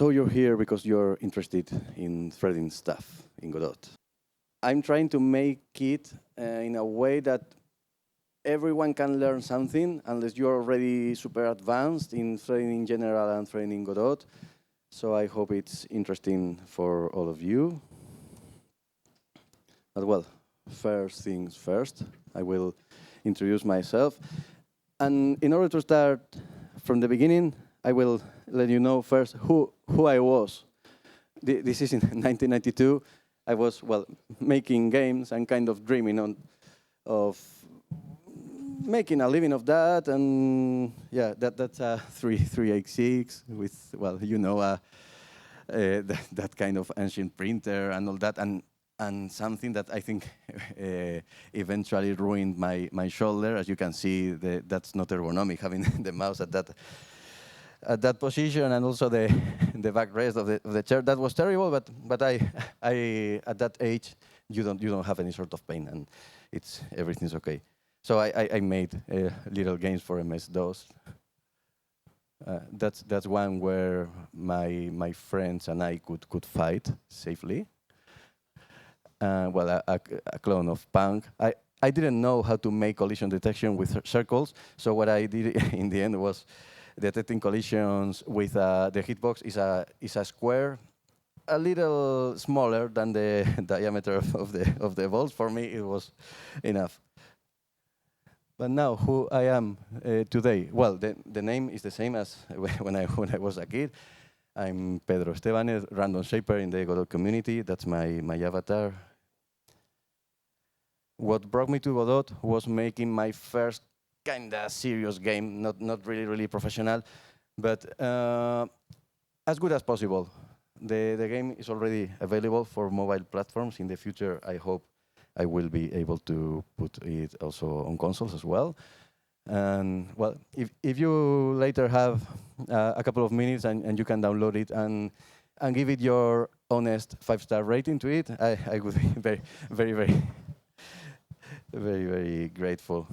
So you're here because you're interested in threading stuff in Godot. I'm trying to make it in a way that everyone can learn something unless you're already super advanced in threading in general and threading in Godot. So I hope it's interesting for all of you. But well, first things first, I will introduce myself. And in order to start from the beginning, I will let you know first who I was. This is in 1992. I was, well, making games and kind of dreaming of making a living of that. And yeah, that's a 386 with, well, you know, that kind of ancient printer and all that. And something that I think eventually ruined my shoulder. As you can see, that's not ergonomic, having the mouse at that position, and also the backrest of the chair. That was terrible, but I at that age, you don't have any sort of pain, and everything's okay. So I made little games for MS-DOS. That's one where my friends and I could fight safely. Well, a clone of Punk. I didn't know how to make collision detection with circles, so what I did in the end was detecting collisions with the hitbox is a square, a little smaller than the diameter of the balls. For me, it was enough. But now, who I am today? Well, the name is the same as when I was a kid. I'm Pedro Estébanez, random shaper in the Godot community. That's my avatar. What brought me to Godot was making my first kind of serious game, not really professional, but as good as possible. The game is already available for mobile platforms. In the future, I hope I will be able to put it also on consoles as well. And well, if you later have a couple of minutes and you can download it and give it your honest 5-star rating to it, I would be very grateful.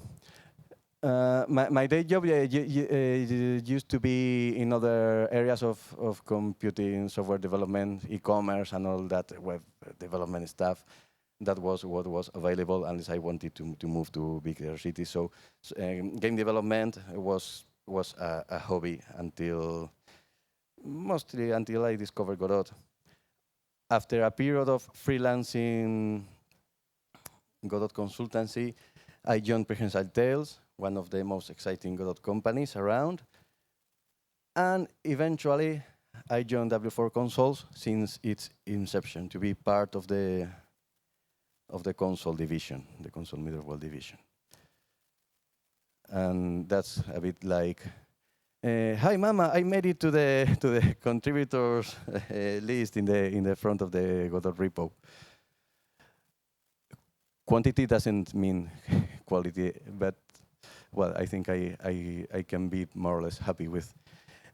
My day job used to be in other areas of computing, software development, e-commerce, and all that web development stuff. That was what was available unless I wanted to move to bigger cities. So game development was a hobby mostly until I discovered Godot. After a period of freelancing Godot consultancy, I joined Prehensile Tales, one of the most exciting Godot companies around. And eventually, I joined W4 Consoles since its inception to be part of the console division, the console middleware division. And that's a bit like, hi mama, I made it to the contributors list in the front of the Godot repo. Quantity doesn't mean quality, but well, I think I can be more or less happy with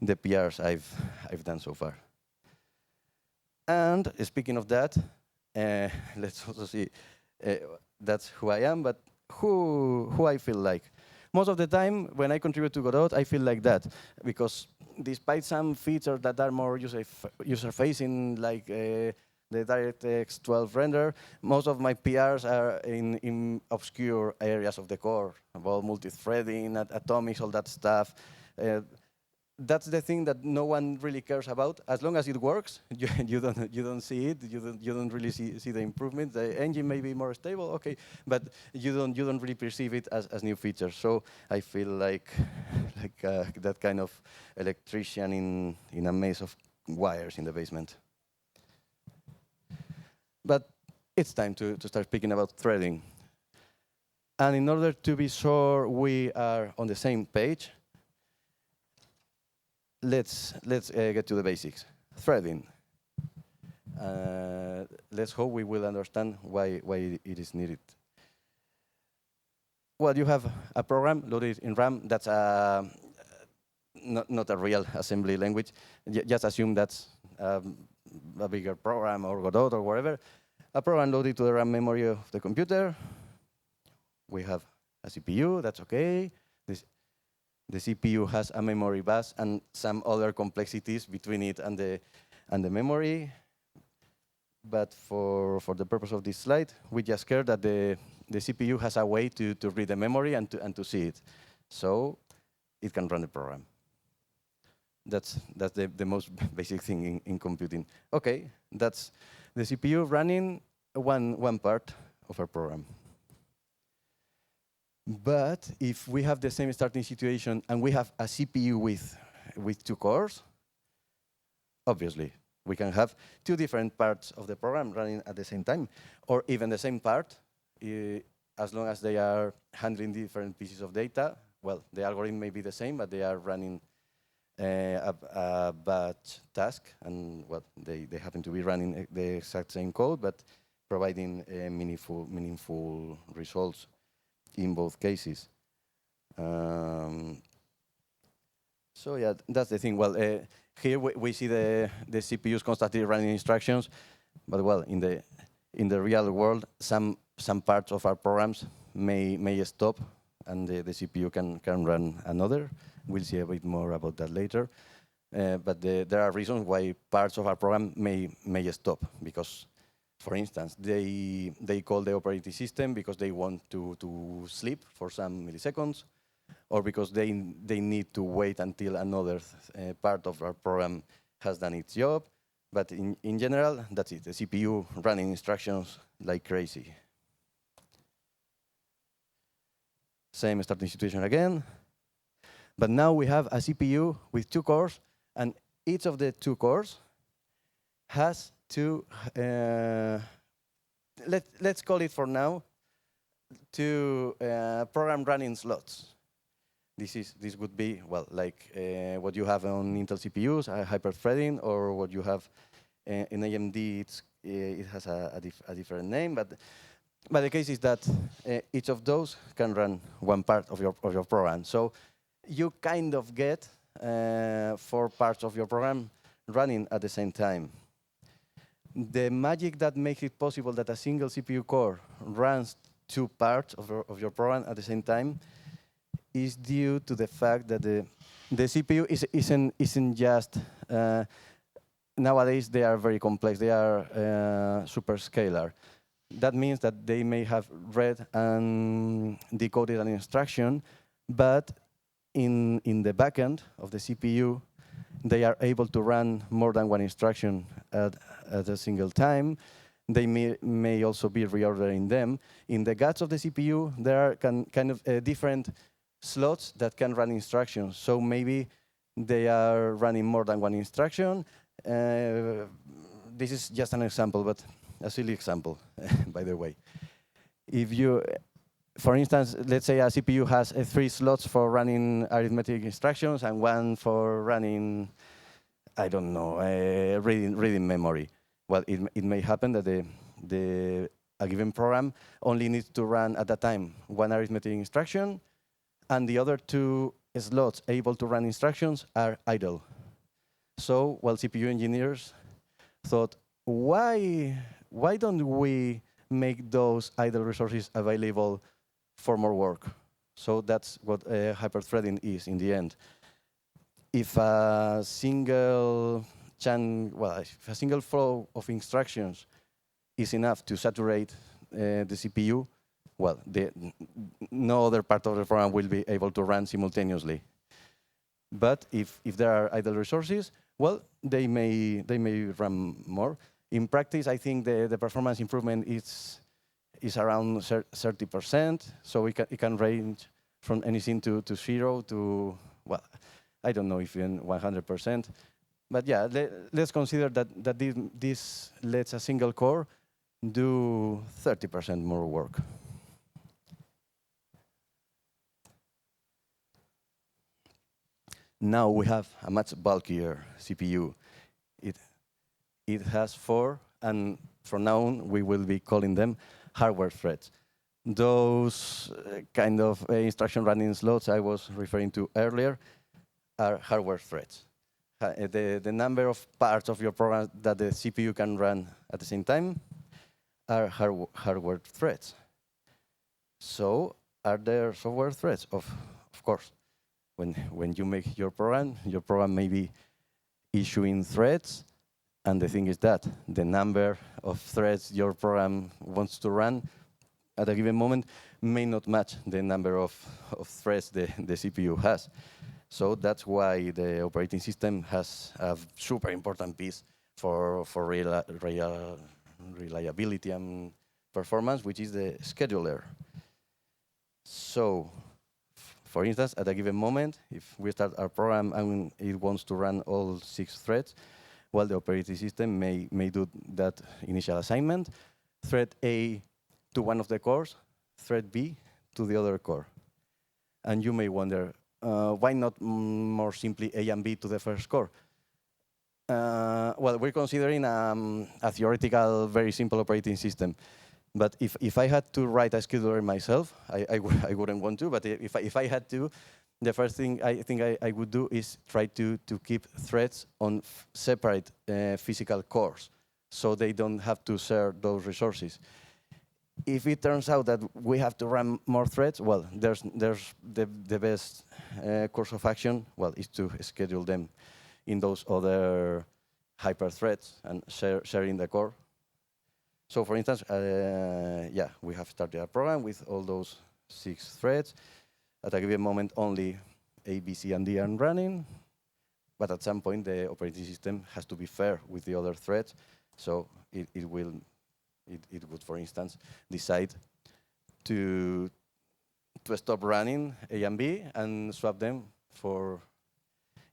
the PRs I've done so far. And speaking of that, let's also see. That's who I am, but who I feel like. Most of the time, when I contribute to Godot, I feel like that, because despite some features that are more user-facing, like the DirectX 12 render, most of my PRs are in obscure areas of the core, about multi-threading, atomics, all that stuff. That's the thing that no one really cares about. As long as it works, you don't see it. You don't really see the improvement. The engine may be more stable, okay, but you don't really perceive it as new features. So I feel like that kind of electrician in a maze of wires in the basement. But it's time to start speaking about threading. And in order to be sure we are on the same page, let's get to the basics. Threading. Let's hope we will understand why it is needed. Well, you have a program loaded in RAM. That's not a real assembly language. Just assume that's a bigger program or Godot or whatever. A program loaded to the RAM memory of the computer. We have a CPU. That's okay. The CPU has a memory bus and some other complexities between it and the memory. But for the purpose of this slide, we just care that the CPU has a way to read the memory and to see it. So it can run the program. That's the most basic thing in computing. OK, that's the CPU running one part of our program. But if we have the same starting situation and we have a CPU with 2 cores, obviously, we can have 2 different parts of the program running at the same time, or even the same part, as long as they are handling different pieces of data. Well, the algorithm may be the same, but they are running a batch task, and well, they happen to be running the exact same code, but providing meaningful results in both cases. So yeah, that's the thing. Well, here we see the CPUs constantly running instructions, but well, in the real world, some parts of our programs may stop, and the CPU can run another. We'll see a bit more about that later. But there are reasons why parts of our program may stop, because, for instance, they call the operating system because they want to sleep for some milliseconds, or because they need to wait until another part of our program has done its job. But in general, that's it, the CPU running instructions like crazy. Same starting situation again. But now we have a CPU with 2 cores, and each of the 2 cores has 2, let's call it for now, 2 program running slots. This would be, well, like what you have on Intel CPUs, hyper-threading, or what you have in AMD. It has a different name, but the case is that each of those can run one part of your program. So you kind of get 4 parts of your program running at the same time. The magic that makes it possible that a single CPU core runs 2 parts of your program at the same time is due to the fact that the CPU isn't just, nowadays they are very complex, they are super scalar. That means that they may have read and decoded an instruction, but in the backend of the CPU, they are able to run more than one instruction at a single time. They may also be reordering them. In the guts of the CPU, there are kind of different slots that can run instructions. So maybe they are running more than one instruction. This is just an example, but a silly example, by the way. If you, for instance, let's say a CPU has 3 slots for running arithmetic instructions and 1 for running, I don't know, reading memory. Well, it may happen that a given program only needs to run at that time 1 arithmetic instruction, and the other 2 slots able to run instructions are idle. So, well, CPU engineers thought, why don't we make those idle resources available for more work? So that's what hyper-threading is in the end. If a single flow of instructions is enough to saturate the CPU, well, no other part of the program will be able to run simultaneously. But if there are idle resources, well, they may run more. In practice, I think the performance improvement is around 30%. So it can range from anything to 0 to, well, I don't know if even 100%. But yeah, let's consider that this lets a single core do 30% more work. Now we have a much bulkier CPU. It has 4, and from now on, we will be calling them hardware threads. Those kind of instruction running slots I was referring to earlier are hardware threads. The number of parts of your program that the CPU can run at the same time are hardware threads. So are there software threads? Of course. when you make your program may be issuing threads, and the thing is that the number of threads your program wants to run at a given moment may not match the number of threads the CPU has. So that's why the operating system has a super important piece for reliability and performance, which is the scheduler. So, for instance, at a given moment, if we start our program and it wants to run all 6 threads, well, the operating system may do that initial assignment, thread A to one of the cores, thread B to the other core. And you may wonder, why not more simply A and B to the first core? Well, we're considering a theoretical, very simple operating system. But if I had to write a scheduler myself, I wouldn't want to, but if I had to, the first thing I think I would do is try to keep threads on separate physical cores, so they don't have to share those resources. If it turns out that we have to run more threads, well, there's the best course of action, well, is to schedule them in those other hyper threads and sharing the core. So for instance, yeah, we have started a program with all those 6 threads. At a given moment, only A, B, C, and D are running. But at some point, the operating system has to be fair with the other threads. So it would, for instance, decide to stop running A and B and swap them for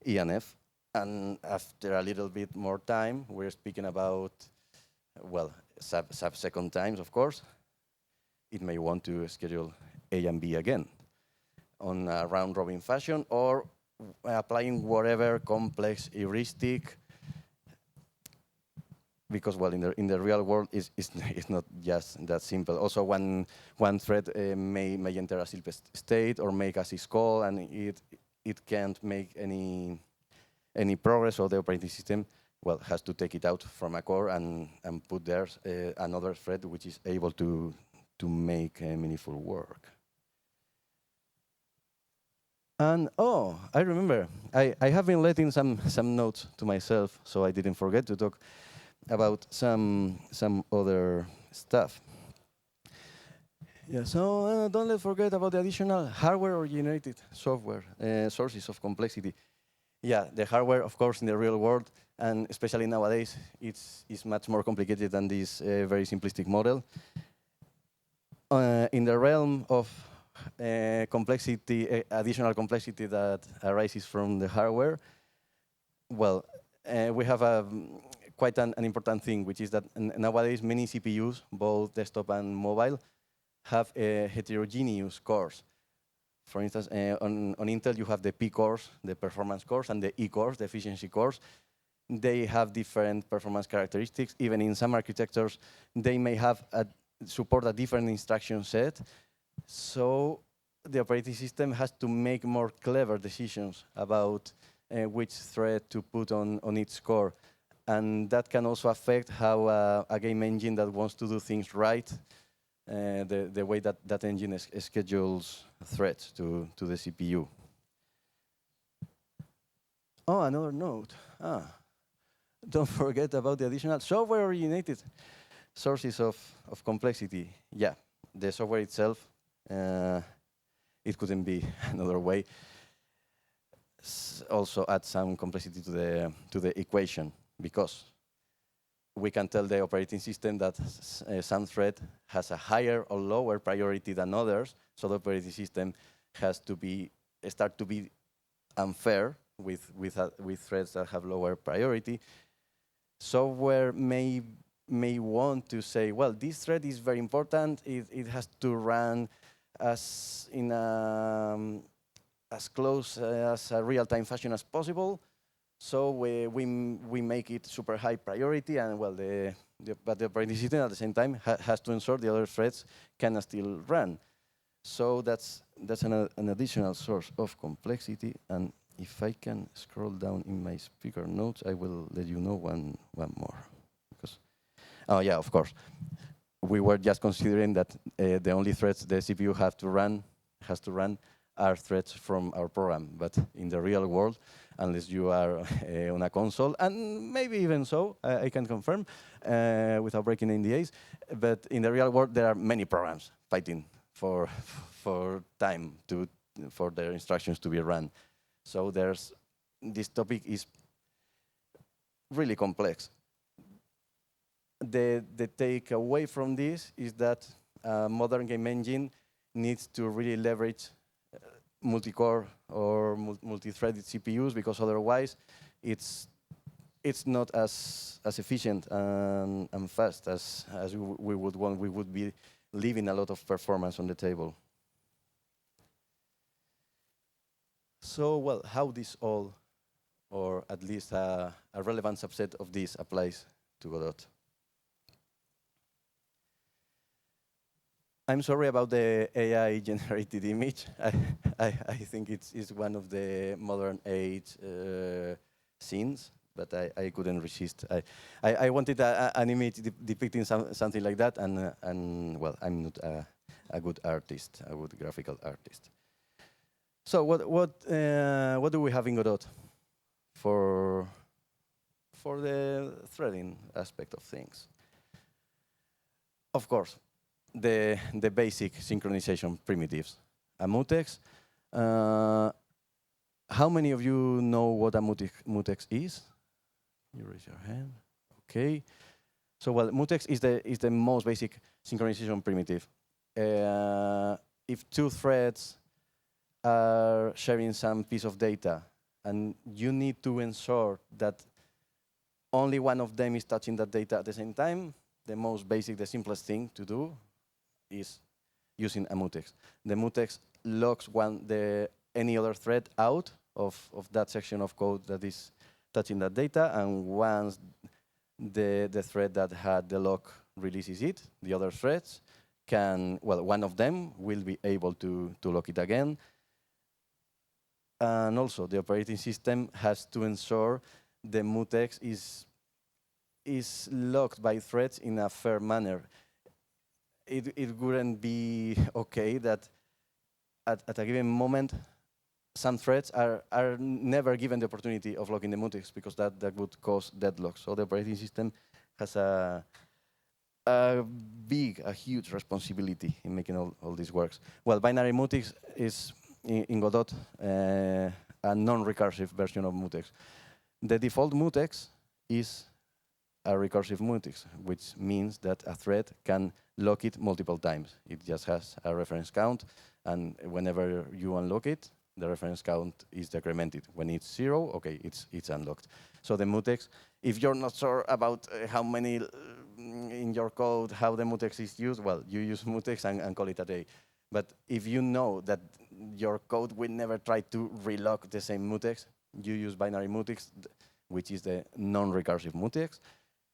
E and F. And after a little bit more time, we're speaking about, well, sub-second times, of course, it may want to schedule A and B again on a round-robin fashion, or applying whatever complex heuristic, because, well, in the real world, it's not just that simple. Also, one thread may enter a sleep state or make a syscall, and it can't make any progress, so the operating system, well, has to take it out from a core and put there another thread which is able to make meaningful work. And oh, I remember, I have been letting some notes to myself, so I didn't forget to talk about some other stuff. Yeah, so don't let's forget about the additional hardware-originated software sources of complexity. Yeah, the hardware, of course, in the real world, and especially nowadays, it's much more complicated than this very simplistic model. In the realm of complexity, additional complexity that arises from the hardware, well, we have quite an important thing, which is that nowadays many CPUs, both desktop and mobile, have heterogeneous cores. For instance, on Intel, you have the P cores, the performance cores, and the E cores, the efficiency cores. They have different performance characteristics. Even in some architectures, they may have support a different instruction set. So the operating system has to make more clever decisions about which thread to put on each core. And that can also affect how a game engine that wants to do things right, the way that engine schedules threads to the CPU. Oh, another note. Don't forget about the additional software-originated sources of complexity. Yeah, the software itself, it couldn't be another way. Also add some complexity to the equation, because we can tell the operating system that some thread has a higher or lower priority than others, so the operating system has to start to be unfair with threads that have lower priority. Software may want to say, well, this thread is very important. It has to run as close as a real-time fashion as possible. So we make it super high priority, and well, but the operating system at the same time has to ensure the other threads can still run. So that's an additional source of complexity. And if I can scroll down in my speaker notes, I will let you know one more. Because, oh yeah, of course, we were just considering that the only threads the CPU has to run are threads from our program. But in the real world, unless you are on a console, and maybe even so, I can confirm without breaking NDAs, but in the real world, there are many programs fighting for time for their instructions to be run. So this topic is really complex. The takeaway from this is that a modern game engine needs to really leverage multi-core or multi-threaded CPUs, because otherwise it's not as efficient and fast as we would want. We would be leaving a lot of performance on the table. So, well, how this all, or at least a relevant subset of this, applies to Godot. I'm sorry about the AI-generated image. I think it's one of the modern age scenes, but I couldn't resist. I wanted an image depicting something like that, and well, I'm not a good artist, a good graphical artist. So what do we have in Godot for the threading aspect of things? Of course, the basic synchronization primitives. A mutex. How many of you know what a mutex is? You raise your hand. Okay. So, well, mutex is the most basic synchronization primitive. If two threads are sharing some piece of data, and you need to ensure that only one of them is touching that data at the same time, the most basic, the simplest thing to do is using a mutex. The mutex locks any other thread out of that section of code that is touching that data, and once the thread that had the lock releases it, the other threads can, well, one of them will be able to lock it again. And also, the operating system has to ensure the mutex is locked by threads in a fair manner. It wouldn't be okay that at a given moment, some threads are never given the opportunity of locking the mutex, because that would cause deadlock. So the operating system has a huge responsibility in making all this works. Well, binary mutex is in Godot a non-recursive version of mutex. The default mutex is a recursive mutex, which means that a thread can lock it multiple times. It just has a reference count, and whenever you unlock it, the reference count is decremented. When it's 0, okay, it's unlocked. So the mutex, if you're not sure about how many in your code, how the mutex is used, well, you use mutex and call it a day. But if you know that your code will never try to relock the same mutex, you use binary mutex, which is the non-recursive mutex,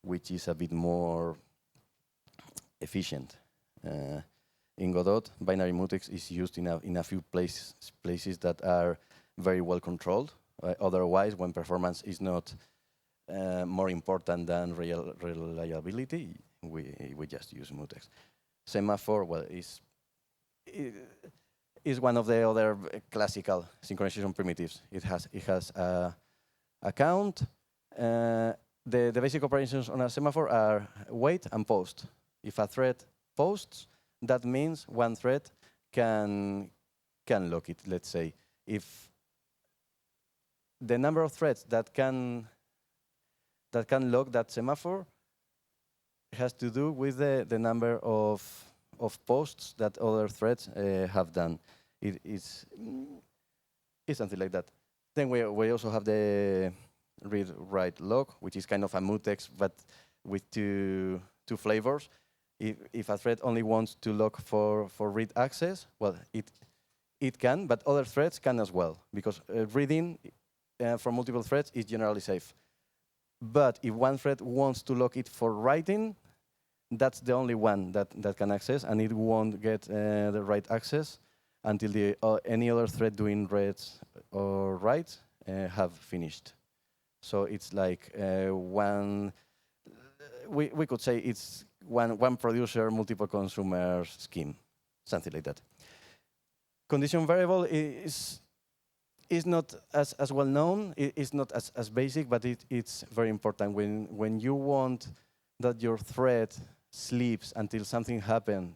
which is a bit more efficient. In Godot, binary mutex is used in a few places that are very well controlled. Otherwise, when performance is not more important than reliability, we just use mutex. Semaphore, well, is one of the other classical synchronization primitives. It has a count. The basic operations on a semaphore are wait and post. If a thread posts, that means one thread can lock it, let's say. If the number of threads that can lock that semaphore has to do with the number of posts that other threads have done. It's something like that. Then we also have the read-write lock, which is kind of a mutex, but with two flavors. If a thread only wants to lock for read access, well, it can, but other threads can as well, because reading from multiple threads is generally safe. But if one thread wants to lock it for writing, that's the only one that can access, and it won't get the write access until any other thread doing reads or writes have finished. So it's like one. We could say it's one producer, multiple consumers scheme, something like that. Condition variable is not as well known, it's not as basic, but it's very important. When you want that your thread sleeps until something happened,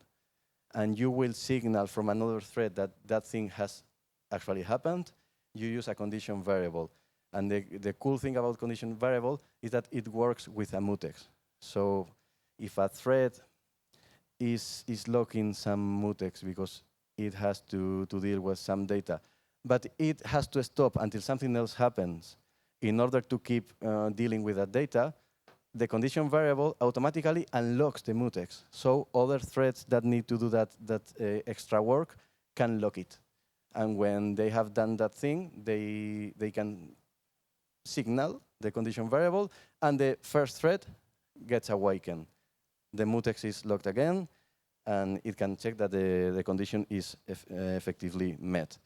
and you will signal from another thread that that thing has actually happened, you use a condition variable. And the cool thing about condition variable is that it works with a mutex. So if a thread is locking some mutex because it has to deal with some data, but it has to stop until something else happens in order to keep dealing with that data, the condition variable automatically unlocks the mutex. So other threads that need to do that extra work can lock it. And when they have done that thing, they can signal the condition variable, and the first thread gets awakened. The mutex is locked again, and it can check that the condition is effectively met.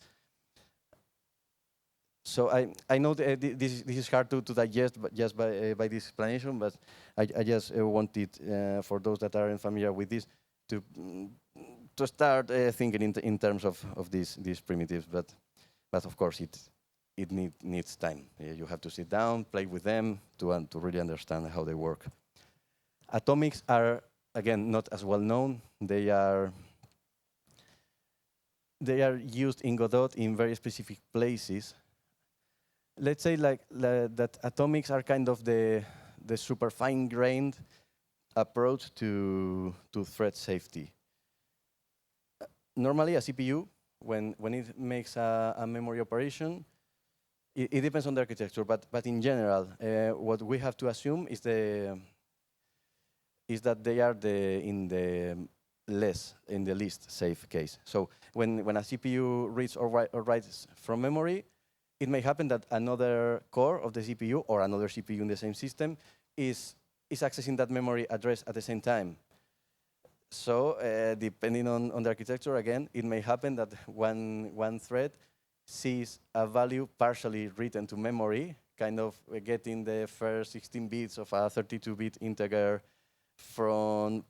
So I know this is hard to digest just by this explanation, but I just wanted, for those that aren't familiar with this, to start thinking in terms of these primitives. But of course, it needs time. You have to sit down, play with them to really understand how they work. Atomics are, again, not as well known. They are used in Godot in very specific places. Let's say that atomics are kind of the super fine-grained approach to thread safety. Normally, a CPU, when it makes a memory operation, it depends on the architecture, but in general, what we have to assume is that they are in the least safe case. So when a CPU reads or writes from memory, it may happen that another core of the CPU or another CPU in the same system is accessing that memory address at the same time. So depending on the architecture, again, it may happen that one thread sees a value partially written to memory, kind of getting the first 16 bits of a 32-bit integer from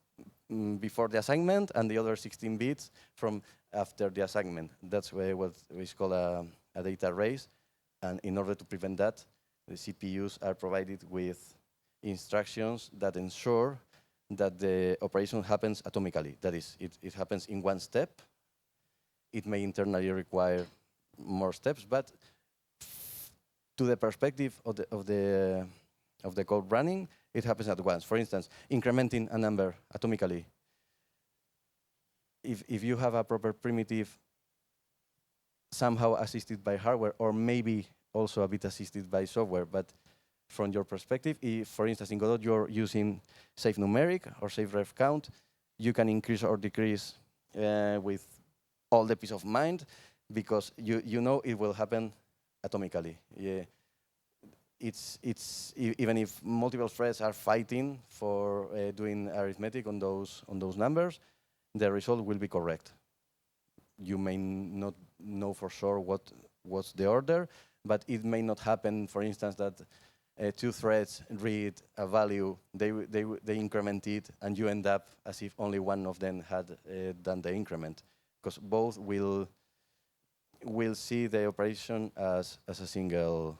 before the assignment, and the other 16 bits from after the assignment. That's what is called a data race. And in order to prevent that, the CPUs are provided with instructions that ensure that the operation happens atomically. That is, it happens in one step. It may internally require more steps, but to the perspective of the code running, it happens at once. For instance, incrementing a number atomically. If you have a proper primitive somehow assisted by hardware, or maybe also a bit assisted by software, but from your perspective, if, for instance, in Godot, you're using safe numeric or safe ref count, you can increase or decrease with all the peace of mind, because you know it will happen atomically. Yeah. Even if multiple threads are fighting for doing arithmetic on those numbers, the result will be correct. You may not know for sure what's the order, but it may not happen, for instance, that two threads read a value, they increment it, and you end up as if only one of them had done the increment, because both will see the operation as a single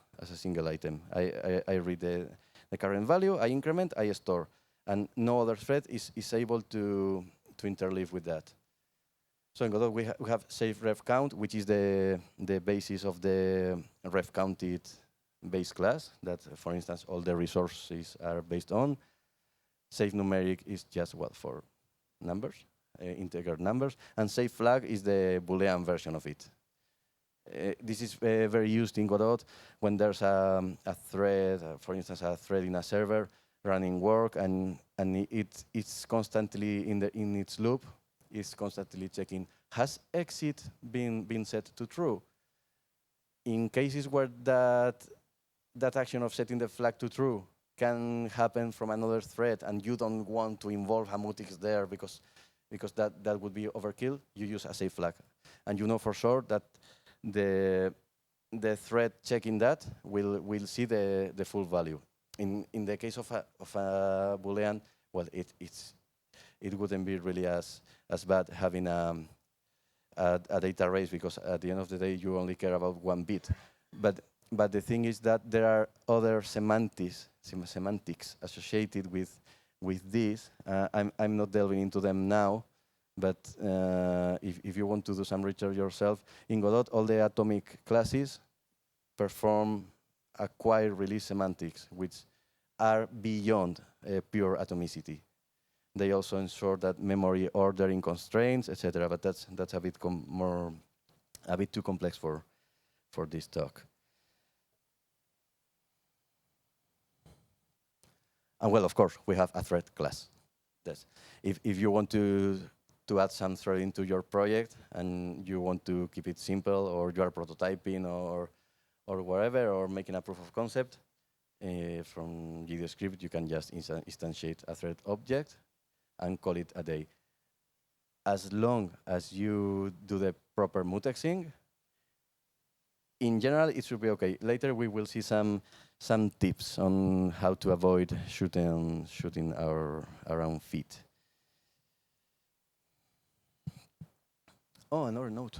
item. I read the current value, I increment, I store, and no other thread is able to interleave with that. So in Godot, we have safe ref count, which is the basis of the ref counted base class that, for instance, all the resources are based on. Safe numeric is just, well, for numbers, integer numbers. And safe flag is the Boolean version of it. This is very used in Godot when there's a thread, for instance, a thread in a server running work, and it's constantly in its loop. Is constantly checking, has exit been set to true? In cases where that action of setting the flag to true can happen from another thread, and you don't want to involve a mutex there because that would be overkill, you use a safe flag. And you know for sure that the thread checking that will see the full value. In the case of a Boolean, well, it wouldn't be really as bad having a a data race, because at the end of the day, you only care about one bit. But the thing is that there are other semantics associated with this. I'm not delving into them now, but if you want to do some research yourself, in Godot, all the atomic classes perform acquired release semantics, which are beyond pure atomicity. They also ensure that memory ordering constraints, etc. But that's a bit a bit too complex for this talk. And well, of course, we have a thread class. That's if you want to add some thread into your project and you want to keep it simple, or you are prototyping or wherever, or making a proof of concept, from GDScript, you can just instantiate a thread object and call it a day. As long as you do the proper mutexing, in general, it should be okay. Later, we will see some tips on how to avoid shooting our own feet. Oh, another note.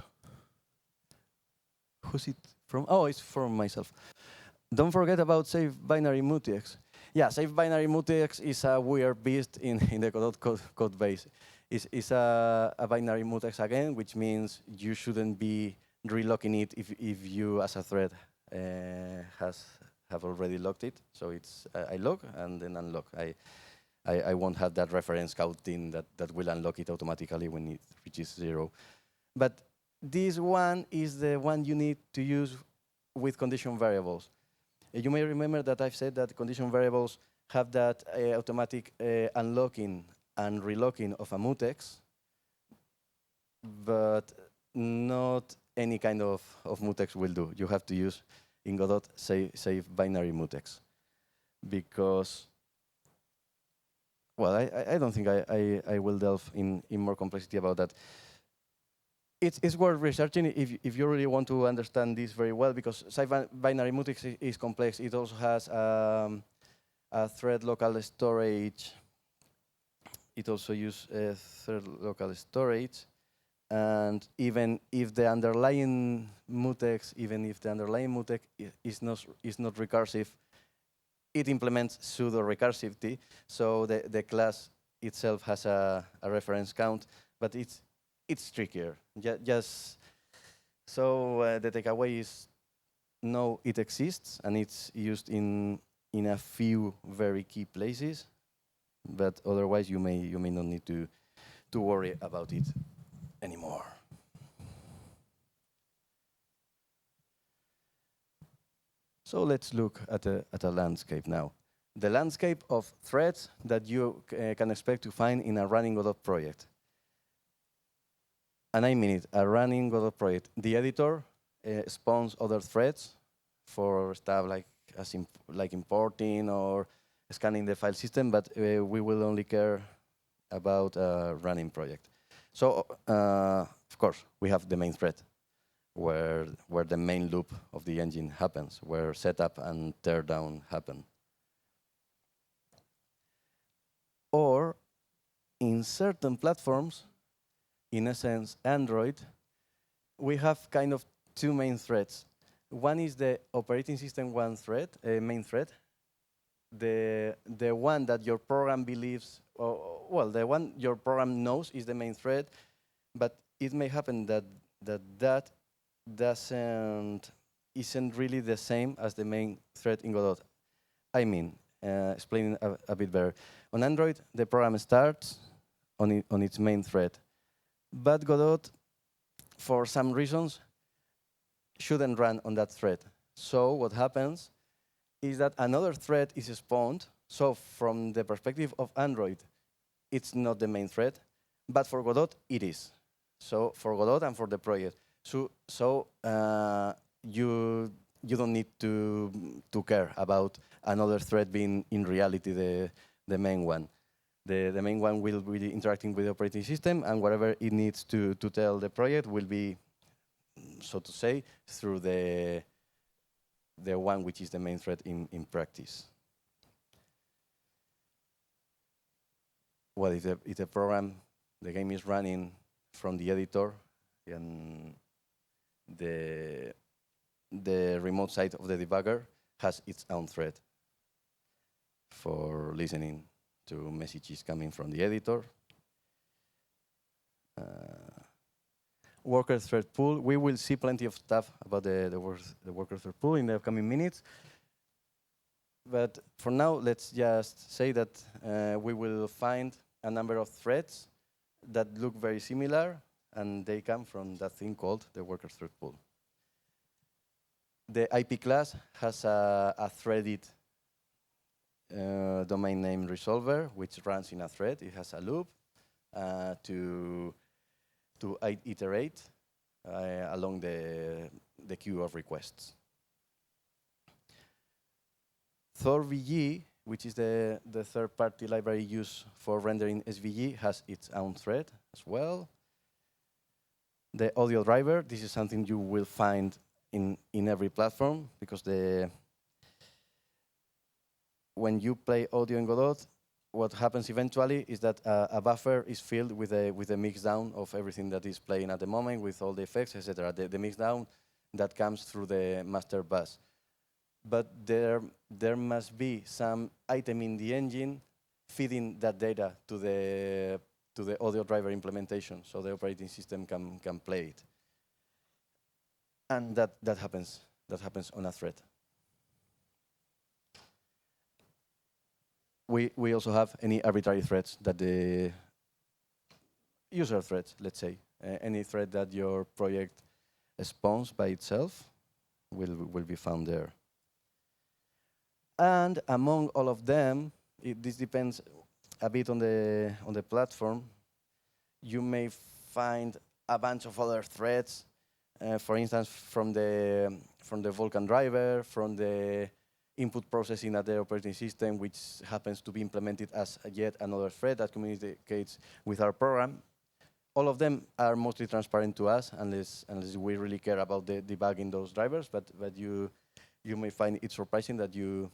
Who's it from? Oh, it's from myself. Don't forget about safe binary mutex. Yeah, safe binary mutex is a weird beast in the Godot code base. It's a binary mutex again, which means you shouldn't be relocking it if you, as a thread, have already locked it. So it's I lock and then unlock. I won't have that reference counting that will unlock it automatically when it reaches 0. But this one is the one you need to use with condition variables. You may remember that I've said that condition variables have that automatic unlocking and relocking of a mutex, but not any kind of mutex will do. You have to use, in Godot, safe binary mutex. Because, well, I don't think I will delve in more complexity about that. It's worth researching if you really want to understand this very well, because safe binary mutex is complex. It also has a thread local storage. It also uses thread local storage. And even if the underlying mutex is not recursive, it implements pseudo-recursivity. So the class itself has a reference count, but it's trickier. Just so the takeaway is, know it exists and it's used in a few very key places, but otherwise you may not need to worry about it anymore. So let's look at a landscape now. The landscape of threads that you can expect to find in a running Godot project. And I mean it, a running Godot project. The editor spawns other threads for stuff like importing or scanning the file system, but we will only care about a running project. So, of course, we have the main thread, where the main loop of the engine happens, where setup and teardown happen. Or, in certain platforms, in essence, Android, we have kind of two main threads. One is the operating system main thread, the one that your program believes, well, the one your program knows is the main thread, but it may happen that isn't really the same as the main thread in Godot. I mean, explaining a bit better. On Android, the program starts on its main thread. But Godot, for some reasons, shouldn't run on that thread. So what happens is that another thread is spawned. So from the perspective of Android, it's not the main thread, but for Godot, it is. So for Godot and for the project. So you don't need to care about another thread being in reality the main one. The main one will be interacting with the operating system, and whatever it needs to tell the project will be, so to say, through the one which is the main thread in practice. Well, if the program, the game is running from the editor, and the remote side of the debugger has its own thread for listening to messages coming from the editor. WorkerThreadPool, we will see plenty of stuff about the WorkerThreadPool in the upcoming minutes. But for now, let's just say that we will find a number of threads that look very similar, and they come from that thing called the WorkerThreadPool. The IP class has a threaded domain name resolver, which runs in a thread. It has a loop to iterate along the queue of requests. ThorVG, which is the third-party library used for rendering SVG, has its own thread as well. The audio driver, this is something you will find in every platform, because when you play audio in Godot, what happens eventually is that a buffer is filled with a mix down of everything that is playing at the moment, with all the effects, etc. The mix down that comes through the master bus. But there must be some item in the engine feeding that data to the audio driver implementation, so the operating system can play it. And that happens on a thread. We also have any arbitrary threads that the user threads, let's say, any thread that your project spawns by itself will be found there. And among all of them, this depends a bit on the platform. You may find a bunch of other threads, for instance, from the Vulkan driver, from the input processing at the operating system, which happens to be implemented as yet another thread that communicates with our program. All of them are mostly transparent to us, unless we really care about debugging those drivers. But you may find it surprising that you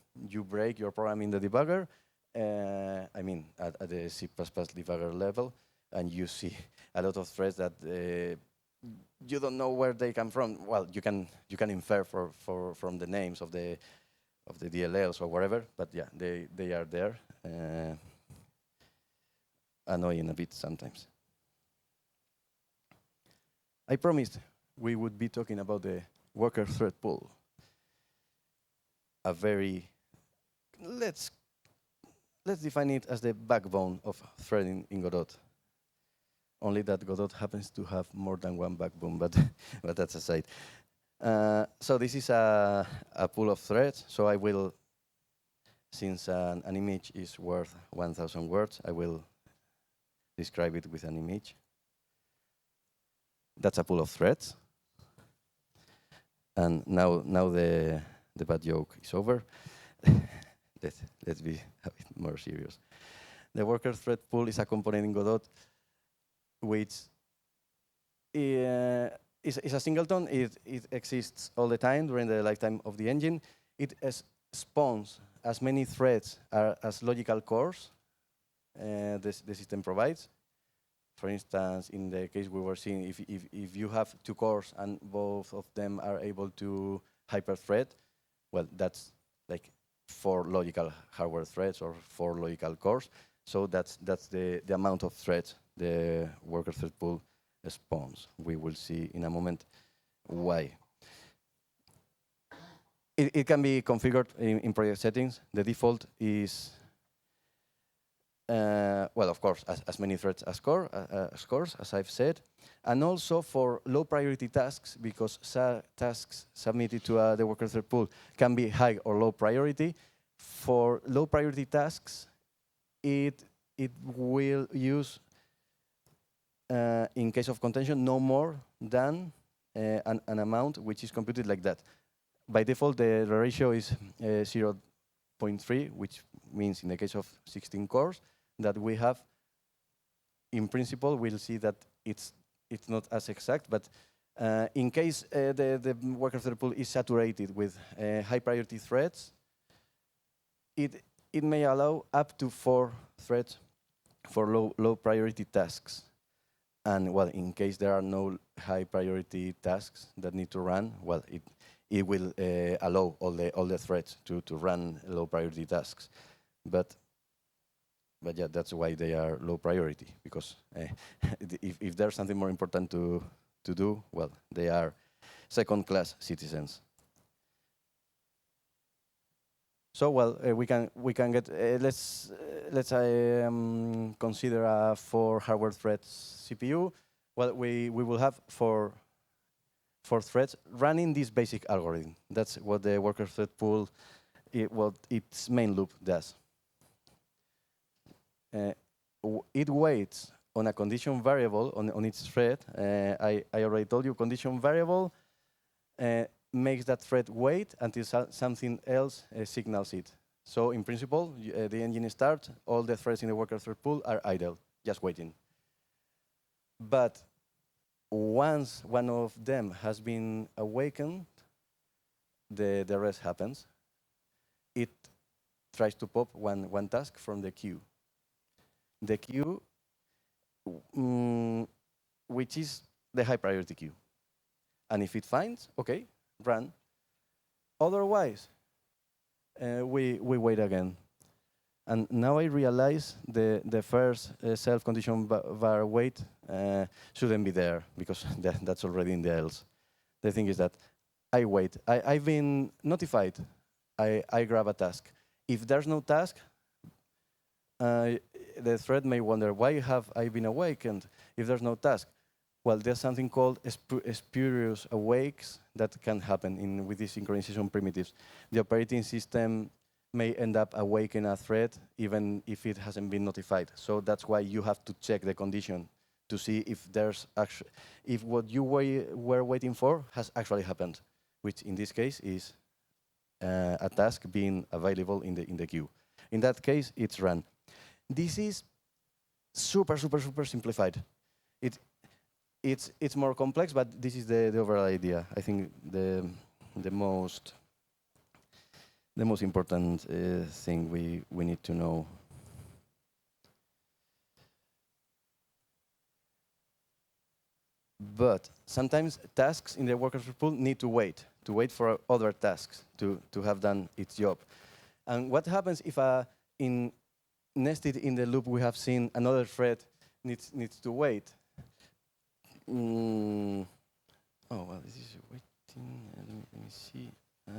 break your program in the debugger. I mean, at the C++ debugger level, and you see a lot of threads that you don't know where they come from. Well, you can infer from the names of the DLLs or whatever, but yeah, they are there, annoying a bit sometimes. I promised we would be talking about the WorkerThreadPool. A very, let's define it as the backbone of threading in Godot. Only that Godot happens to have more than one backbone, but that's aside. So this is a pool of threads. So I will, since an image is worth 1,000 words, I will describe it with an image. That's a pool of threads. And now the bad joke is over. Let's be a bit more serious. The WorkerThreadPool is a component in Godot which is a singleton. It exists all the time during the lifetime of the engine. It spawns as many threads as logical cores the system provides. For instance, in the case we were seeing, if you have 2 cores and both of them are able to hyperthread, well, that's like 4 logical hardware threads or 4 logical cores. So that's the amount of threads the WorkerThreadPool spawns. We will see in a moment why. It can be configured in project settings. The default is, well, of course, as many threads as cores, as I've said. And also for low priority tasks, because tasks submitted to the WorkerThreadPool can be high or low priority. For low priority tasks, it will use, in case of contention, no more than an amount which is computed like that. By default, the ratio is 0.3, which means in the case of 16 cores that we have, in principle, we'll see that it's not as exact, but in case the WorkerThreadPool is saturated with high priority threads, it may allow up to 4 threads for low priority tasks. And well, in case there are no high priority tasks that need to run, well, it will allow all the threads to run low priority tasks. But yeah, that's why they are low priority, because if there's something more important to do, well, they are second-class citizens. So well, we can get let's consider a 4 hardware threads CPU. Well, we will have four threads running this basic algorithm. That's what the WorkerThreadPool, what its main loop does. It waits on a condition variable on its thread. I already told you, condition variable makes that thread wait until something else signals it. So in principle, the engine starts, all the threads in the WorkerThreadPool are idle, just waiting. But once one of them has been awakened, the rest happens. It tries to pop one task from the queue. The queue, which is the high priority queue. And if it finds, okay, run. Otherwise, we wait again. And now I realize the first self-condition var wait shouldn't be there, because that's already in the else. The thing is that I wait. I've been notified. I grab a task. If there's no task, the thread may wonder, why have I been awakened if there's no task? Well, there's something called spurious awakes that can happen with these synchronization primitives. The operating system may end up awakening a thread even if it hasn't been notified. So that's why you have to check the condition to see if there's if what you were waiting for has actually happened, which in this case is a task being available in the queue. In that case, it's run. This is super simplified. It's more complex, but this is the overall idea. I think the most important thing we need to know. But sometimes tasks in the WorkerThreadPool need to wait for other tasks to have done its job. And what happens if nested in the loop we have seen another thread needs to wait? Oh, well, this is waiting. Let me see. I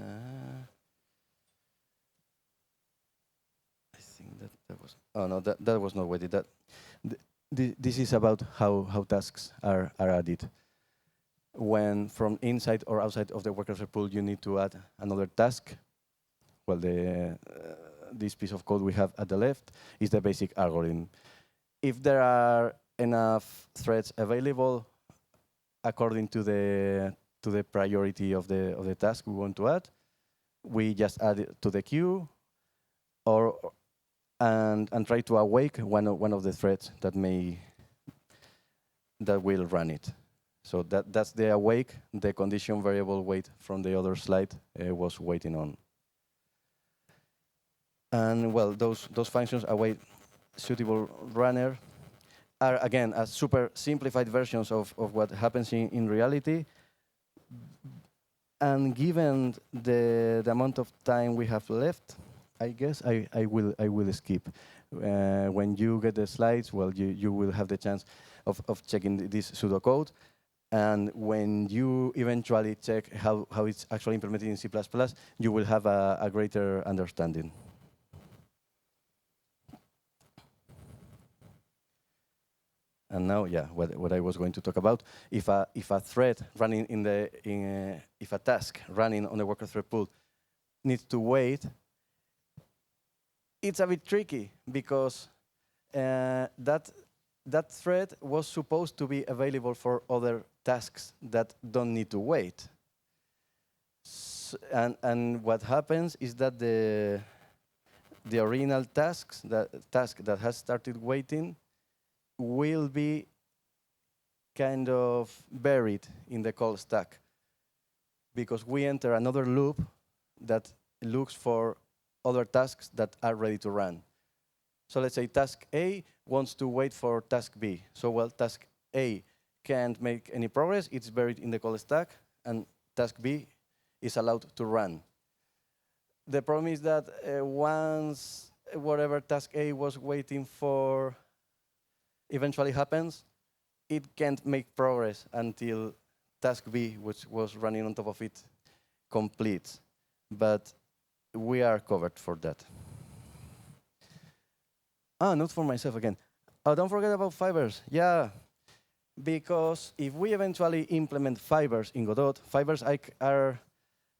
think that was. Oh no, that was not waited. This is about how tasks are added. When from inside or outside of the WorkerThreadPool you need to add another task. Well, this piece of code we have at the left is the basic algorithm. If there are enough threads available according to the priority of the task we want to add, we just add it to the queue, and try to awake one of the threads that will run it. So that's the awake. The condition variable wait from the other slide was waiting on. And well, those functions await suitable runner are again a super simplified versions of what happens in reality. And given the amount of time we have left, I guess I will skip. When you get the slides, well, you will have the chance of checking this pseudocode. And when you eventually check how it's actually implemented in C++, you will have a greater understanding. And now, yeah, what I was going to talk about, if a thread running if a task running on the WorkerThreadPool needs to wait, it's a bit tricky, because that thread was supposed to be available for other tasks that don't need to wait. And what happens is that the original task that has started waiting will be kind of buried in the call stack, because we enter another loop that looks for other tasks that are ready to run. So let's say task A wants to wait for task B. So well, task A can't make any progress, it's buried in the call stack, and task B is allowed to run. The problem is that once whatever task A was waiting for eventually happens, it can't make progress until task B, which was running on top of it, completes. But we are covered for that. Not for myself again. Oh, don't forget about fibers. Yeah, because if we eventually implement fibers in Godot, fibers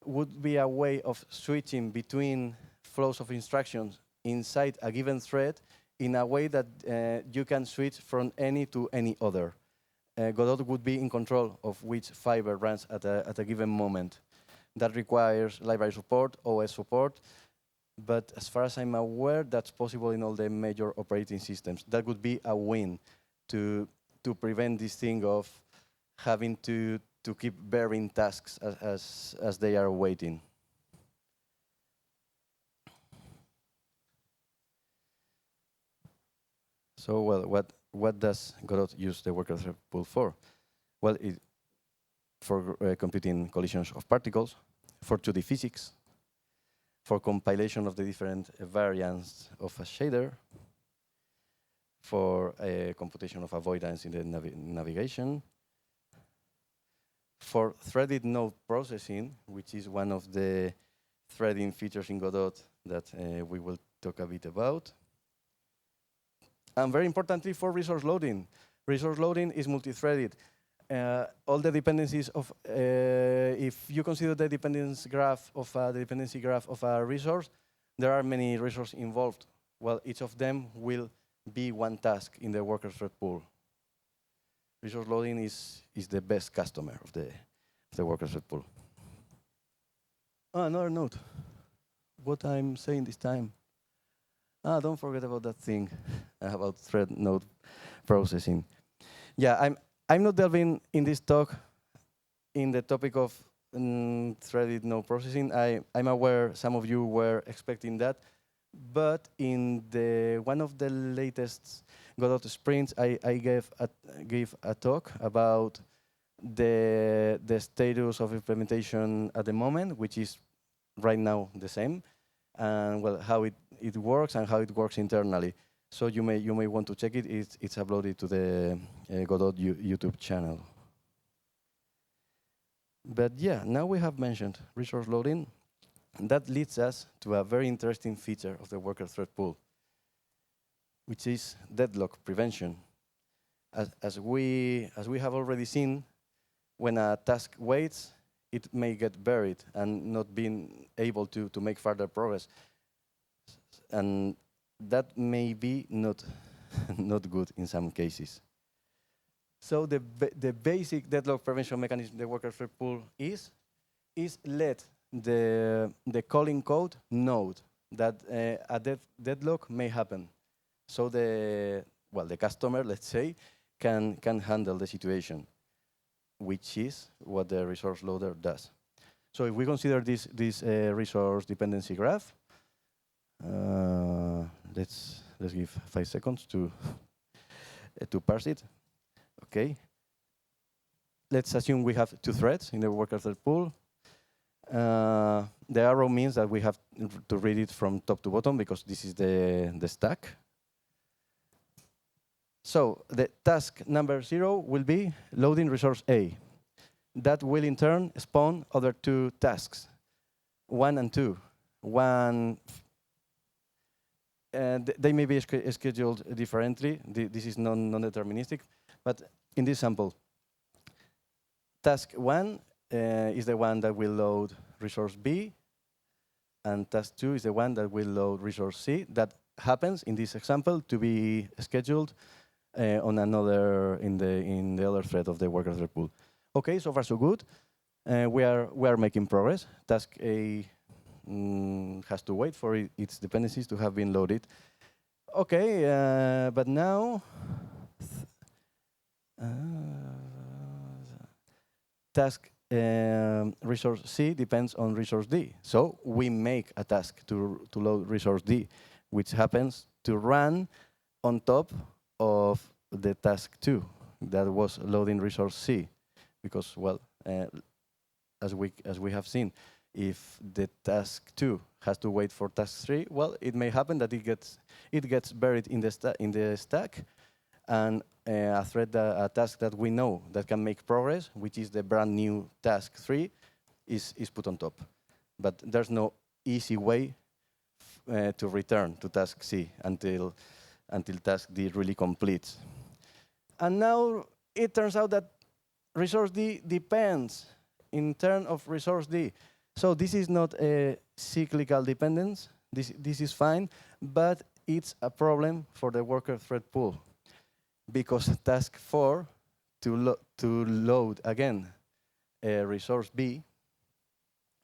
would be a way of switching between flows of instructions inside a given thread in a way that you can switch from any to any other. Godot would be in control of which fiber runs at a given moment. That requires library support, OS support, but as far as I'm aware, that's possible in all the major operating systems. That would be a win to prevent this thing of having to keep burying tasks as they are waiting. So, well, what does Godot use the WorkerThreadPool for? Well, for computing collisions of particles, for 2D physics, for compilation of the different variants of a shader, for computation of avoidance in the navigation, for threaded node processing, which is one of the threading features in Godot that we will talk a bit about. And very importantly, for resource loading. Resource loading is multi-threaded. All the dependencies of, if you consider the dependency graph of a resource, there are many resources involved. Well, each of them will be one task in the WorkerThreadPool. Resource loading is the best customer of the WorkerThreadPool. Another note. What I'm saying this time. Don't forget about that thing about thread node processing. Yeah, I'm not delving in this talk in the topic of threaded node processing. I'm aware some of you were expecting that, but in one of the latest Godot sprints, I gave a talk about the status of implementation at the moment, which is right now the same, and well, how it works and how it works internally. So you may want to check it. It's uploaded to the Godot YouTube channel. But yeah, now we have mentioned resource loading. That leads us to a very interesting feature of the WorkerThreadPool, which is deadlock prevention. As we have already seen, when a task waits, it may get buried and not being able to make further progress. And that may be not good in some cases. So the basic deadlock prevention mechanism the WorkerThreadPool is let the calling code know that a deadlock may happen. So the customer, let's say, can handle the situation, which is what the resource loader does. So if we consider this resource dependency graph, let's give 5 seconds to parse it. Okay. Let's assume we have 2 threads in the WorkerThreadPool. The arrow means that we have to read it from top to bottom because this is the stack. So the task number 0 will be loading resource A. That will in turn spawn other 2 tasks, 1 and 2. They may be scheduled differently. This is non-deterministic, but in this sample, task 1 is the one that will load resource B, and task 2 is the one that will load resource C. That happens in this example to be scheduled on another in the other thread of the WorkerThreadPool. Okay, so far so good. We are making progress. Task A has to wait for its dependencies to have been loaded. Okay, but now task resource C depends on resource D. So we make a task to load resource D, which happens to run on top of the task 2, that was loading resource C, because, well, as we have seen, if the task 2 has to wait for task 3, well, it may happen that it gets buried in the stack, and a task that we know that can make progress, which is the brand new task 3, is put on top. But there's no easy way to return to task C until task D really completes. And now it turns out that resource D depends in turn of resource D. So this is not a cyclical dependence. This is fine, but it's a problem for the worker thread pool, because task 4 to load again resource B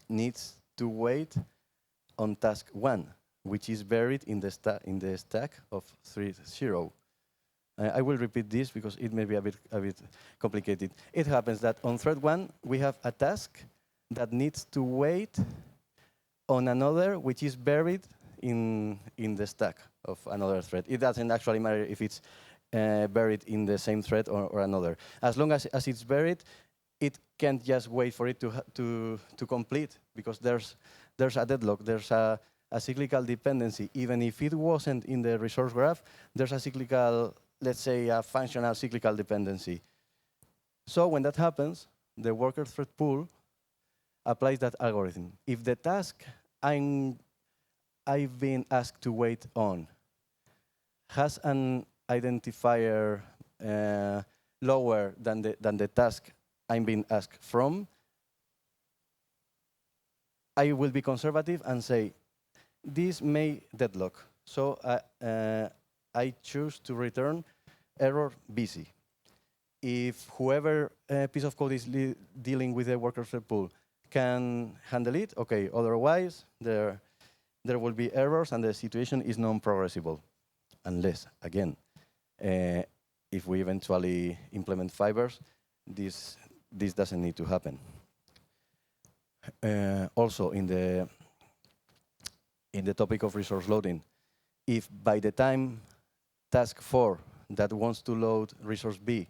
needs to wait on task 1, which is buried in the stack of 3.0. I will repeat this because it may be a bit complicated. It happens that on thread 1 we have a task that needs to wait on another which is buried in the stack of another thread. It doesn't actually matter if it's buried in the same thread or another. As long as it's buried, it can't just wait for it to complete, because there's a deadlock, there's a cyclical dependency. Even if it wasn't in the resource graph, there's a cyclical, let's say, a functional cyclical dependency. So when that happens, the worker thread pool applies that algorithm. If the task I've been asked to wait on has an identifier lower than the task I'm being asked from, I will be conservative and say, this may deadlock. So I choose to return error busy. If whoever piece of code is dealing with the worker thread pool can handle it, okay. Otherwise, there will be errors and the situation is non-progressible. Unless, again, if we eventually implement fibers, this doesn't need to happen. Also, in the topic of resource loading, if by the time task 4 that wants to load resource B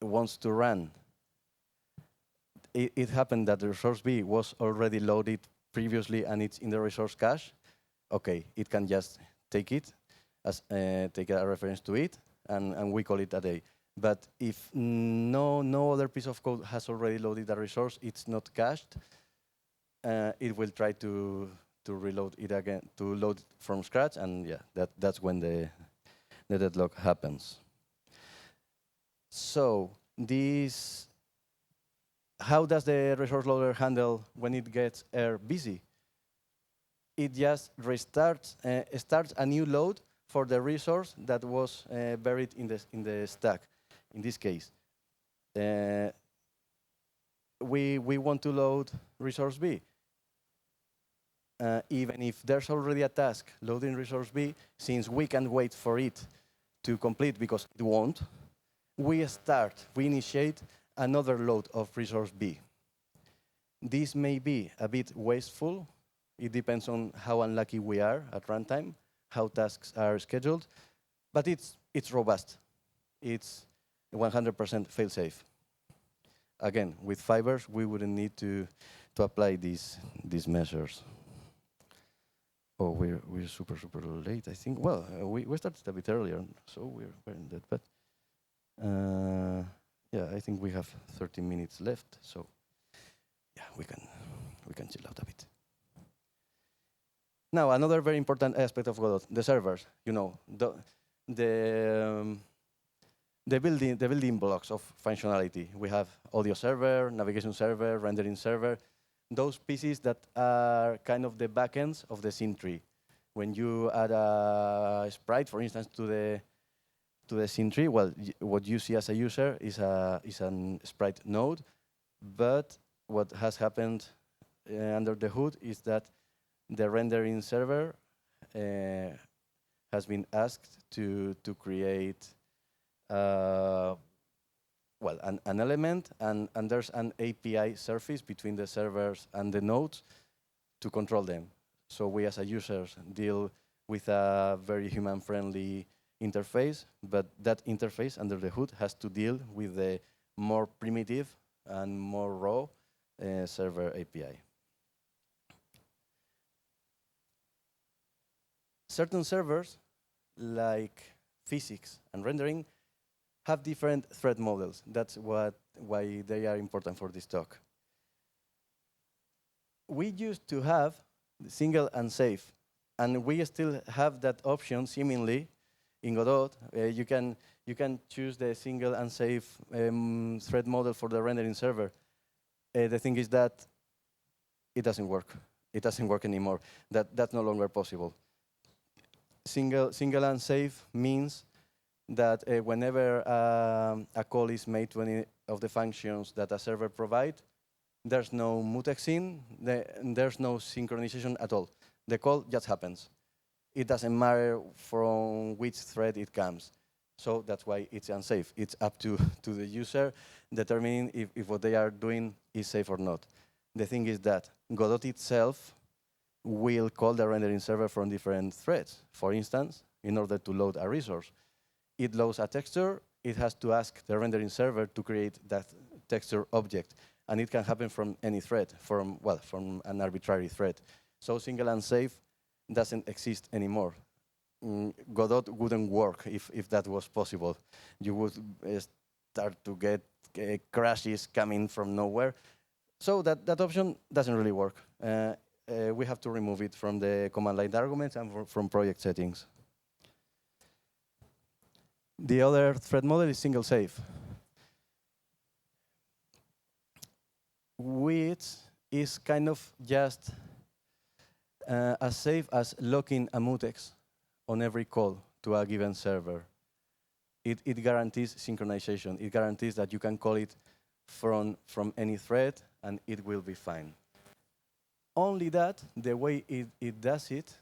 wants to run, it happened that the resource B was already loaded previously and it's in the resource cache, okay, it can just take it, take a reference to it, and we call it a day. But if no other piece of code has already loaded a resource, it's not cached, it will try to reload it again, to load from scratch, and yeah, that's when the deadlock happens. So how does the resource loader handle when it gets error busy? It just restarts, starts a new load for the resource that was buried in the stack. In this case, we want to load resource B. Even if there's already a task loading resource B, since we can wait for it to complete because it won't, we initiate another load of resource B. This may be a bit wasteful. It depends on how unlucky we are at runtime, how tasks are scheduled, but it's robust. It's 100% fail-safe. Again, with fibers, we wouldn't need to apply these measures. Oh, we're super late, I think. Well, we started a bit earlier, so we're in that. But yeah, I think we have 30 minutes left, so yeah, we can chill out a bit. Now, another very important aspect of Godot, the servers. You know, the building blocks of functionality. We have audio server, navigation server, rendering server, those pieces that are kind of the backends of the scene tree. When you add a sprite, for instance, to the scene tree, well, what you see as a user is a sprite node, but what has happened under the hood is that the rendering server has been asked to create well, an element, and there's an API surface between the servers and the nodes to control them. So we as a users deal with a very human-friendly interface, but that interface under the hood has to deal with the more primitive and more raw server API. Certain servers, like physics and rendering, have different thread models. That's why they are important for this talk. We used to have single and safe, and we still have that option seemingly in Godot. You can choose the single and safe thread model for the rendering server. The thing is that it doesn't work. It doesn't work anymore. That's no longer possible. Single and safe means that whenever a call is made to any of the functions that a server provides, there's no mutexing, there's no synchronization at all. The call just happens. It doesn't matter from which thread it comes. So that's why it's unsafe. It's up to the user determining if what they are doing is safe or not. The thing is that Godot itself will call the rendering server from different threads. For instance, in order to load a resource, it loads a texture, it has to ask the rendering server to create that texture object. And it can happen from any thread, from an arbitrary thread. So single and safe doesn't exist anymore. Godot wouldn't work if that was possible. You would start to get crashes coming from nowhere. So that option doesn't really work. We have to remove it from the command line arguments and from project settings. The other thread model is single safe, which is kind of just as safe as locking a mutex on every call to a given server. It guarantees synchronization. It guarantees that you can call it from any thread and it will be fine. Only that, the way it does it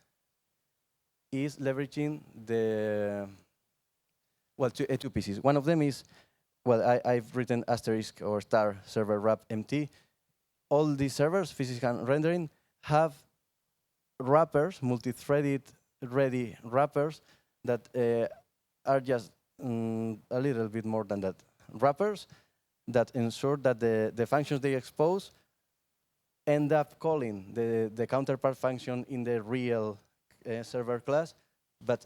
is leveraging the, two pieces. One of them is, I've written asterisk or star server wrap empty. All these servers, physics and rendering, have wrappers, multi-threaded ready wrappers that are just a little bit more than that. Wrappers that ensure that the functions they expose end up calling the counterpart function in the real server class, but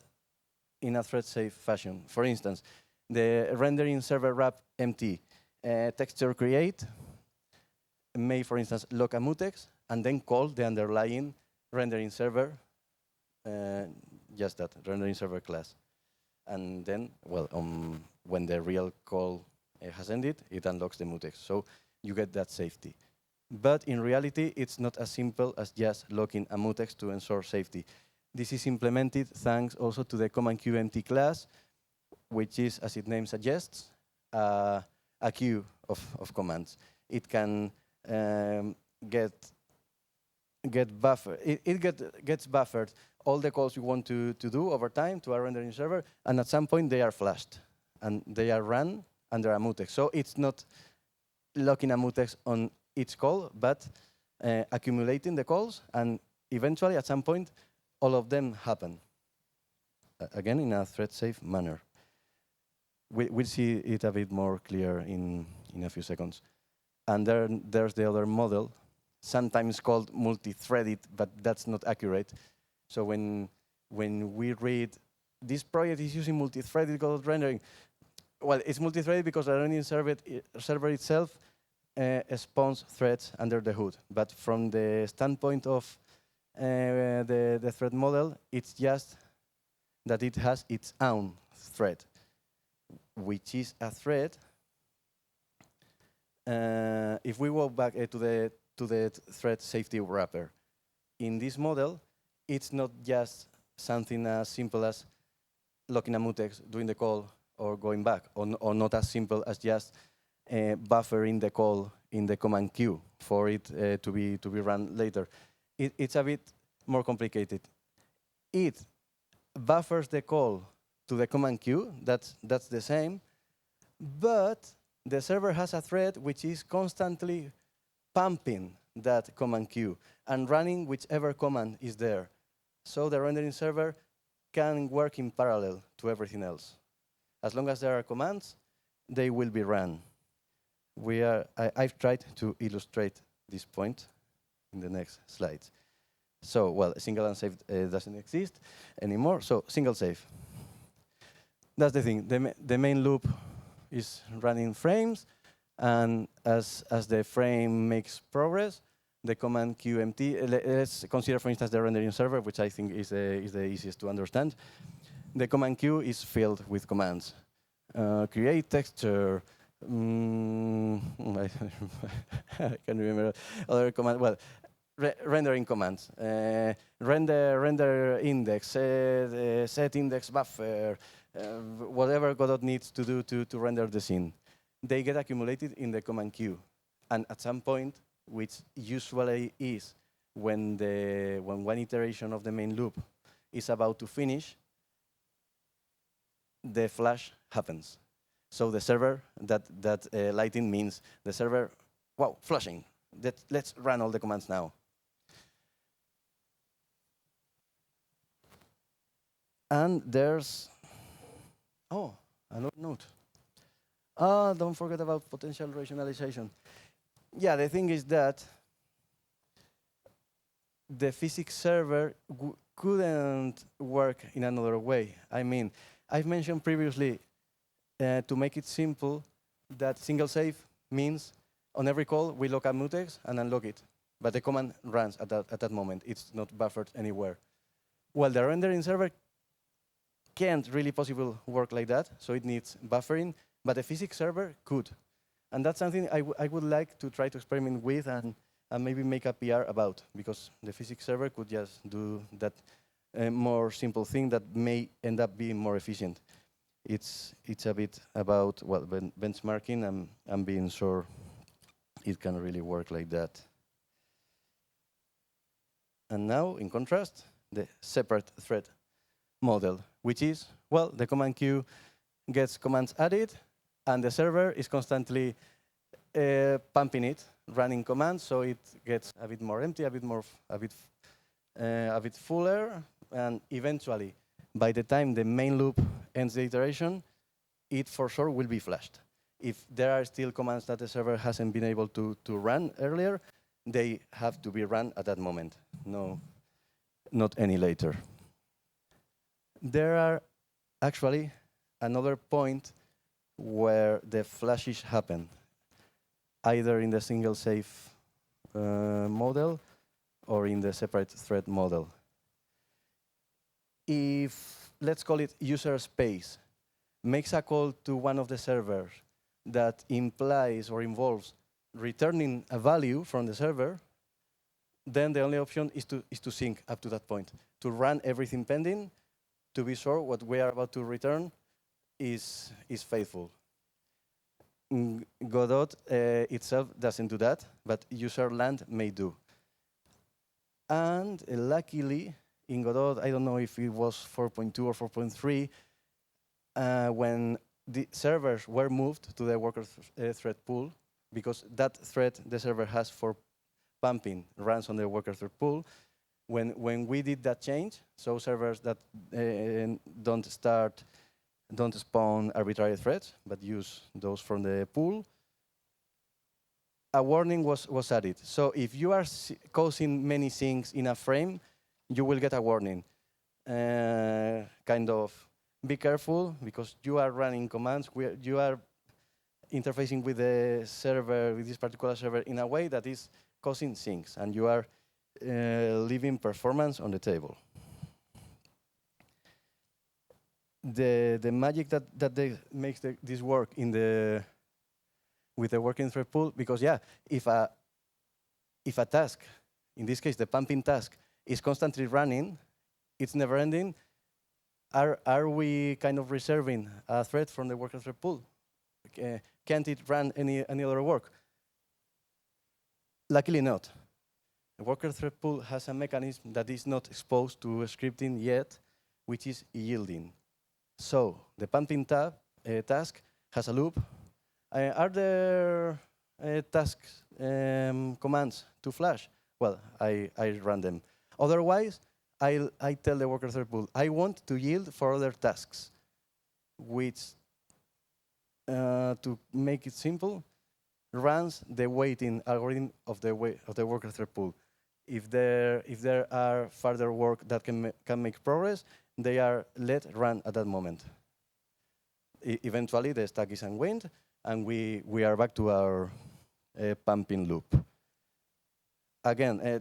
in a thread-safe fashion. For instance, the rendering server wrap empty texture create may, for instance, lock a mutex and then call the underlying rendering server, just that, rendering server class. And then, when the real call has ended, it unlocks the mutex. So you get that safety. But in reality, it's not as simple as just locking a mutex to ensure safety. This is implemented thanks also to the command queue empty class, which is, as its name suggests, a queue of commands. It can get buffered. It gets buffered all the calls you want to do over time to a rendering server, and at some point they are flashed and they are run under a mutex. So it's not locking a mutex on each call, but accumulating the calls, and eventually at some point all of them happen. Again, in a thread-safe manner. We'll see it a bit more clear in a few seconds. And there's the other model, sometimes called multi-threaded, but that's not accurate. So when we read, this project is using multi-threaded Godot rendering, well, it's multi-threaded because the rendering server itself spawns threads under the hood. But from the standpoint of the thread model, it's just that it has its own thread, which is a thread. If we go back to the thread safety wrapper, in this model, it's not just something as simple as locking a mutex, doing the call, or going back, or not as simple as just buffering the call in the command queue for it to be run later. It's a bit more complicated. It buffers the call to the command queue. That's the same, but the server has a thread which is constantly pumping that command queue and running whichever command is there. So the rendering server can work in parallel to everything else. As long as there are commands, they will be run. I've tried to illustrate this point in the next slides. So, well, single and save doesn't exist anymore, so single save. That's the thing. The main loop is running frames, and as the frame makes progress, the command queue empty. Let's consider, for instance, the rendering server, which I think is the easiest to understand. The command queue is filled with commands. Create texture. I can't remember other commands. Well, rendering commands. Render index, set index buffer, whatever Godot needs to do to render the scene. They get accumulated in the command queue. And at some point, which usually is when one iteration of the main loop is about to finish, the flash happens. So the server, that lighting means the server, wow, flashing. Let's run all the commands now. And there's, another note. Don't forget about potential rationalization. Yeah, the thing is that the physics server couldn't work in another way. I mean, I've mentioned previously, to make it simple, that single save means on every call we lock up mutex and unlock it. But the command runs at that moment. It's not buffered anywhere. Well, the rendering server can't really possibly work like that, so it needs buffering, but the physics server could. And that's something I would like to try to experiment with and maybe make a PR about, because the physics server could just do that more simple thing that may end up being more efficient. It's a bit about, well, benchmarking and being sure it can really work like that. And now, in contrast, the separate thread model, which is, well, the command queue gets commands added, and the server is constantly pumping it, running commands, so it gets a bit more empty, a bit fuller, and eventually, by the time the main loop ends the iteration, it for sure will be flashed. If there are still commands that the server hasn't been able to run earlier, they have to be run at that moment. No, not any later. There are actually another point where the flashes happen, either in the single save model or in the separate thread model. If, let's call it user space, makes a call to one of the servers that implies or involves returning a value from the server, then the only option is to sync up to that point, to run everything pending, to be sure what we are about to return is faithful. Godot itself doesn't do that, but userland may do. And luckily, in Godot, I don't know if it was 4.2 or 4.3, when the servers were moved to the WorkerThreadPool, because that thread the server has for pumping runs on the WorkerThreadPool. When we did that change, so servers that don't spawn arbitrary threads, but use those from the pool, a warning was added. So if you are causing many things in a frame, you will get a warning. Kind of, be careful, because you are running commands, you are interfacing with the server, with this particular server, in a way that is causing things, and you are leaving performance on the table. The magic that makes this work with the working thread pool, because yeah, if a task, in this case the pumping task, is constantly running, it's never ending, are we kind of reserving a thread from the worker thread pool? Can't it run any other work? Luckily not. The worker thread pool has a mechanism that is not exposed to scripting yet, which is yielding. So the pumping task has a loop. Are there tasks commands to flash? Well, I run them. Otherwise, I tell the WorkerThreadPool, I want to yield for other tasks, which, to make it simple, runs the waiting algorithm of the WorkerThreadPool. If there are further work that can make progress, they are let run at that moment. Eventually, the stack is unwound, and we are back to our pumping loop. Again,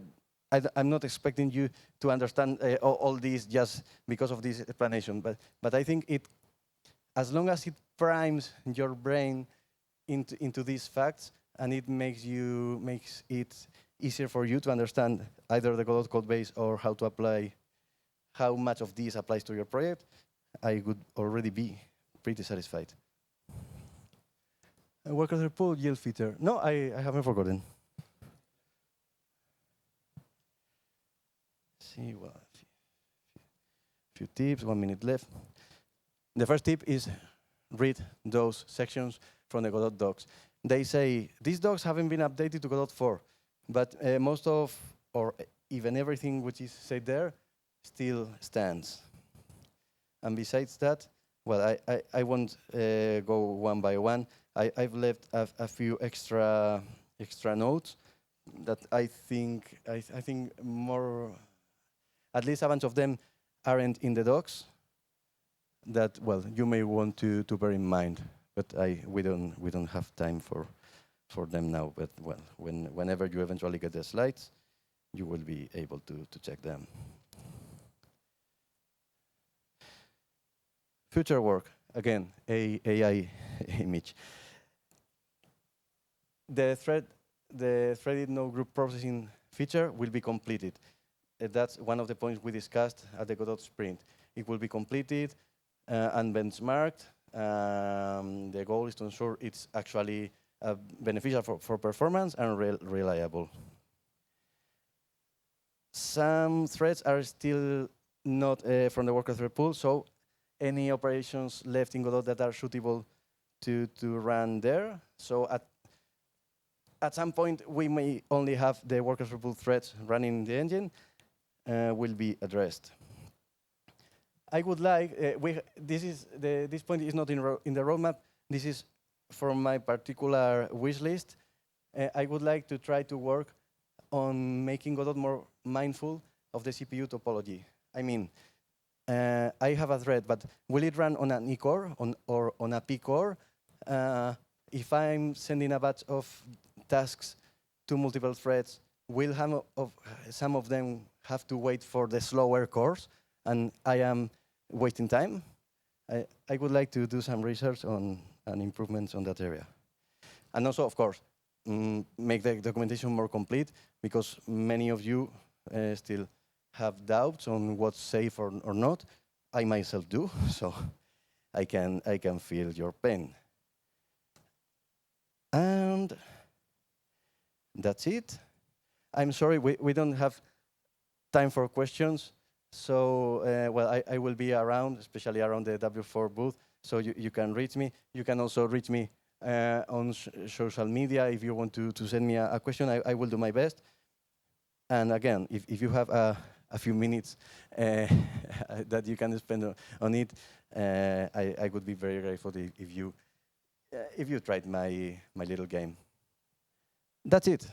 I'm not expecting you to understand all this just because of this explanation, but I think as long as it primes your brain into these facts, and it makes it easier for you to understand either the Godot code base or how much of this applies to your project, I would already be pretty satisfied. WorkerThreadPool yield feature. No, I haven't forgotten. See, well, few tips, 1 minute left. The first tip is read those sections from the Godot docs. They say, these docs haven't been updated to Godot 4, but most of, or even everything which is said there, still stands. And besides that, well, I won't go one by one. I've left a few extra notes that I think more, at least a bunch of them aren't in the docs. That, well, you may want to bear in mind, but we don't have time for them now. But well, whenever you eventually get the slides, you will be able to check them. Future work, again, AI image. The threaded node group processing feature will be completed. That's one of the points we discussed at the Godot sprint. It will be completed and benchmarked. The goal is to ensure it's actually beneficial for performance and reliable. Some threads are still not from the WorkerThreadPool, so any operations left in Godot that are suitable to run there. So at some point, we may only have the WorkerThreadPool threads running in the engine, will be addressed. I would like, this point is not in the roadmap. This is from my particular wish list. I would like to try to work on making Godot more mindful of the CPU topology. I mean, I have a thread, but will it run on an E core or on a P core? If I'm sending a batch of tasks to multiple threads, will some of them have to wait for the slower cores, and I am wasting time? I would like to do some research on and improvements on that area. And also, of course, make the documentation more complete, because many of you still have doubts on what's safe or not. I myself do, so I can feel your pain. And that's it. I'm sorry, we don't have time for questions. So, well, I will be around, especially around the W4 booth, so you can reach me. You can also reach me on social media if you want to send me a question. I will do my best. And again, if you have a few minutes that you can spend on it, I would be very grateful if you tried my little game. That's it.